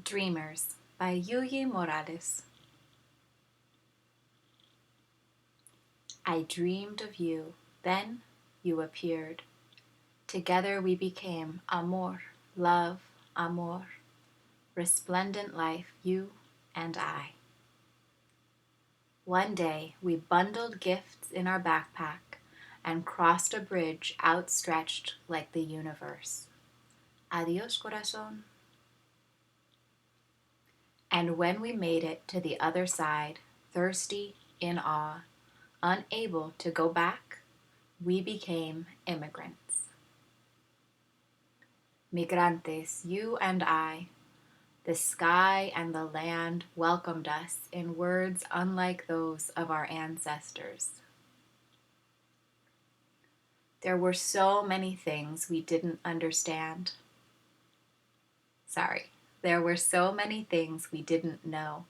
Dreamers by Yuyi Morales. I dreamed of you, then you appeared. Together we became amor, love, amor, resplendent life, you and I. One day we bundled gifts in our backpack and crossed a bridge outstretched like the universe. Adios, corazón. And when we made it to the other side, thirsty, in awe, unable to go back, we became immigrants. Migrantes, you and I. The sky and the land welcomed us in words unlike those of our ancestors. There were so many things we didn't understand. There were so many things we didn't know.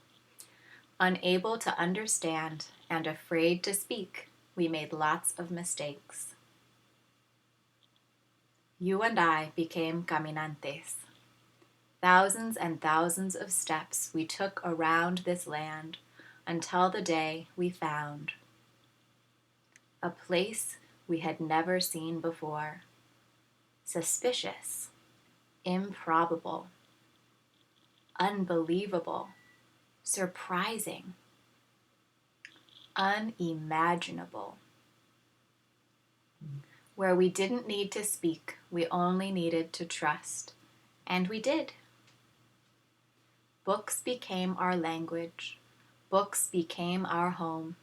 Unable to understand and afraid to speak, we made lots of mistakes. You and I became caminantes. Thousands and thousands of steps we took around this land until the day we found a place we had never seen before. Suspicious, improbable, unbelievable, surprising, unimaginable. Where we didn't need to speak, we only needed to trust. And we did. Books became our language. Books became our home.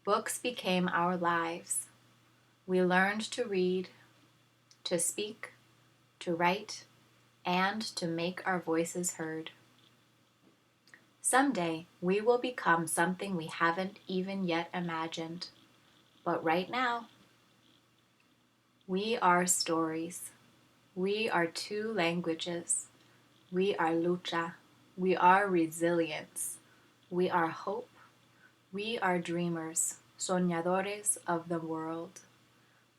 Books became our lives. We learned to read, to speak, to write, and to make our voices heard. Someday, we will become something we haven't even yet imagined. But right now, we are stories. We are two languages. We are lucha. We are resilience. We are hope. We are dreamers, soñadores of the world.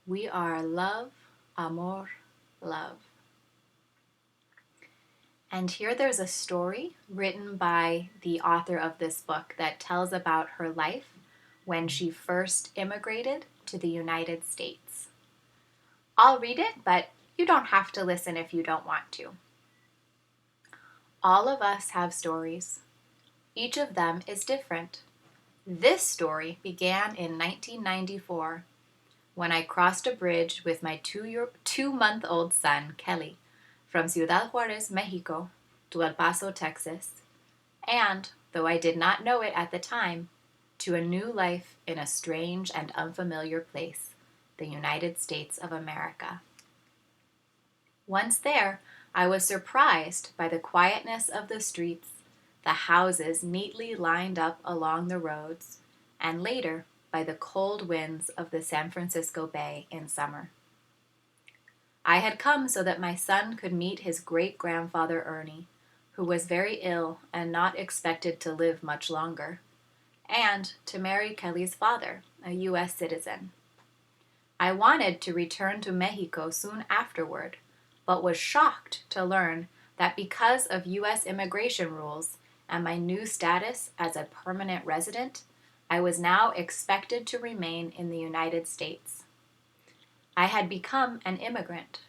We are love, amor, love. And here there's a story written by the author of this book that tells about her life when she first immigrated to the United States. I'll read it, but you don't have to listen if you don't want to. All of us have stories. Each of them is different. This story began in 1994 when I crossed a bridge with my two-month-old son, Kelly, from Ciudad Juarez, Mexico, to El Paso, Texas, and, though I did not know it at the time, to a new life in a strange and unfamiliar place, the United States of America. Once there, I was surprised by the quietness of the streets, the houses neatly lined up along the roads, and later by the cold winds of the San Francisco Bay in summer. I had come so that my son could meet his great-grandfather Ernie, who was very ill and not expected to live much longer, and to marry Kelly's father, a U.S. citizen. I wanted to return to Mexico soon afterward, but was shocked to learn that because of U.S. immigration rules and my new status as a permanent resident, I was now expected to remain in the United States. I had become an immigrant,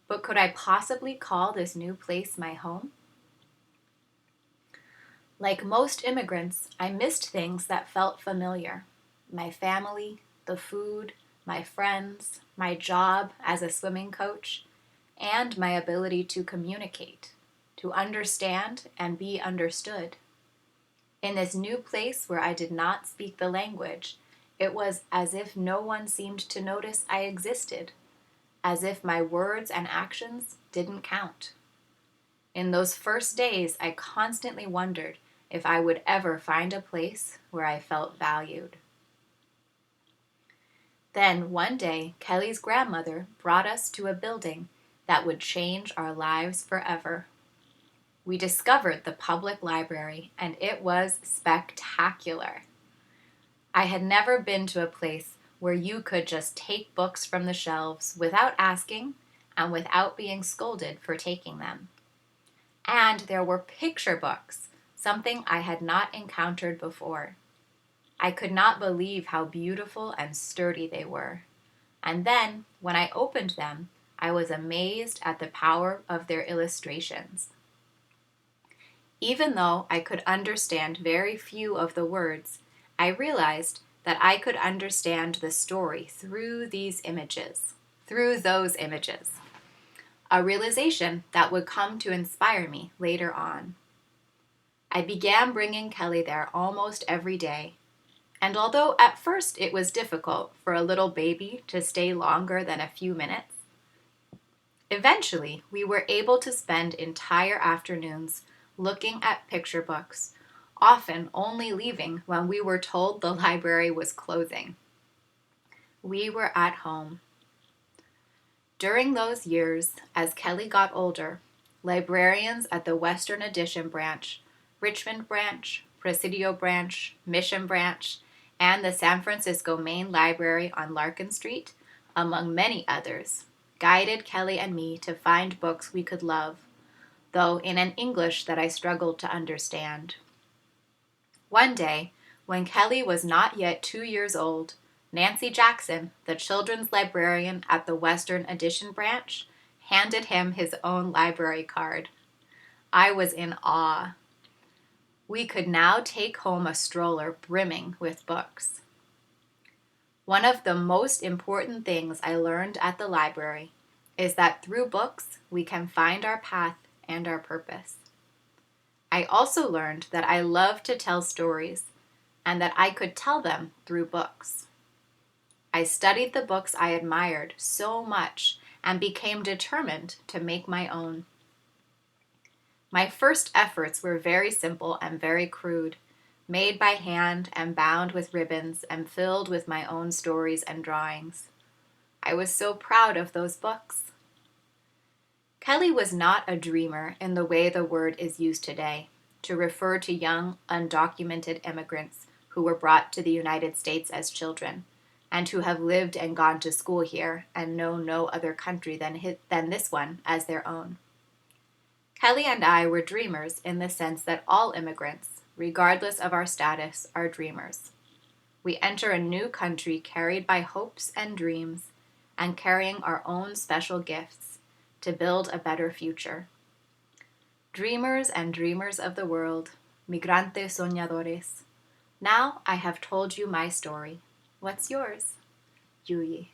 but could I possibly call this new place my home? Like most immigrants, I missed things that felt familiar. My family, the food, my friends, my job as a swimming coach, and my ability to communicate, to understand and be understood. In this new place where I did not speak the language, it was as if no one seemed to notice I existed, as if my words and actions didn't count. In those first days, I constantly wondered if I would ever find a place where I felt valued. Then, one day, Kelly's grandmother brought us to a building that would change our lives forever. We discovered the public library, and it was spectacular. I had never been to a place where you could just take books from the shelves without asking and without being scolded for taking them. And there were picture books, something I had not encountered before. I could not believe how beautiful and sturdy they were. And then, when I opened them, I was amazed at the power of their illustrations. Even though I could understand very few of the words, I realized that I could understand the story through those images. A realization that would come to inspire me later on. I began bringing Kelly there almost every day, and although at first it was difficult for a little baby to stay longer than a few minutes, eventually we were able to spend entire afternoons looking at picture books, often only leaving when we were told the library was closing. We were at home. During those years, as Kelly got older, librarians at the Western Addition branch, Richmond branch, Presidio branch, Mission branch, and the San Francisco Main Library on Larkin Street, among many others, guided Kelly and me to find books we could love, though in an English that I struggled to understand. One day, when Kelly was not yet 2 years old, Nancy Jackson, the children's librarian at the Western Addition branch, handed him his own library card. I was in awe. We could now take home a stroller brimming with books. One of the most important things I learned at the library is that through books we can find our path and our purpose. I also learned that I love to tell stories and that I could tell them through books. I studied the books I admired so much and became determined to make my own. My first efforts were very simple and very crude, made by hand and bound with ribbons and filled with my own stories and drawings. I was so proud of those books. Kelly was not a dreamer in the way the word is used today, to refer to young, undocumented immigrants who were brought to the United States as children, and who have lived and gone to school here and know no other country than this one as their own. Kelly and I were dreamers in the sense that all immigrants, regardless of our status, are dreamers. We enter a new country carried by hopes and dreams and carrying our own special gifts to build a better future. Dreamers and dreamers of the world, migrantes soñadores. Now I have told you my story. What's yours? Yuyi.